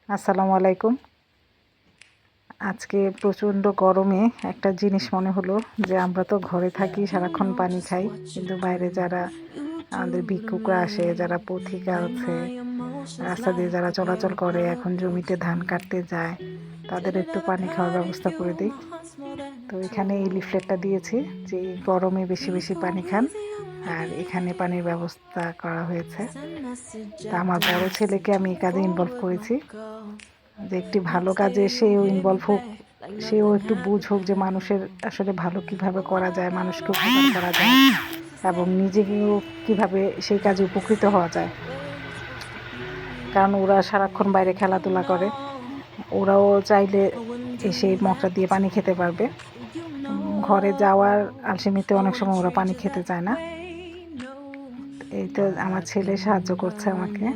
আসসালামু আলাইকুম। আজকে প্রচণ্ড গরমে একটা জিনিস মনে হলো যে আমরা তো ঘরে থাকি, সারাক্ষণ পানি খাই, কিন্তু বাইরে যারা আমাদের ভিক্ষুকরা আসে, যারা পথিকা আছে, রাস্তা দিয়ে যারা চলাচল করে, এখন জমিতে ধান কাটতে যায়, তাদের একটু পানি খাওয়ার ব্যবস্থা করে দিই। তো এখানে এই লিফলেটটা দিয়েছি যে এই গরমে বেশি বেশি পানি খান, আর এখানে পানির ব্যবস্থা করা হয়েছে। তা আমার বড় ছেলেকে আমি এই কাজে ইনভলভ করেছি যে একটি ভালো কাজে সেও ইনভলভ হোক, সেও একটু বুঝুক যে মানুষের আসলে ভালো কিভাবে করা যায়, মানুষকে উপকার করা যায় এবং নিজেকেও কিভাবে সেই কাজে উপকৃত হওয়া যায়। কারণ ওরা সারাক্ষণ বাইরে খেলাধুলা করে, ওরাও চাইলে এসে মগটা দিয়ে পানি খেতে পারবে। ঘরে যাওয়ার আলসেমিতে অনেক সময় ওরা পানি খেতে চায় না। এই তো আমার ছেলে সাহায্য করছে আমাকে।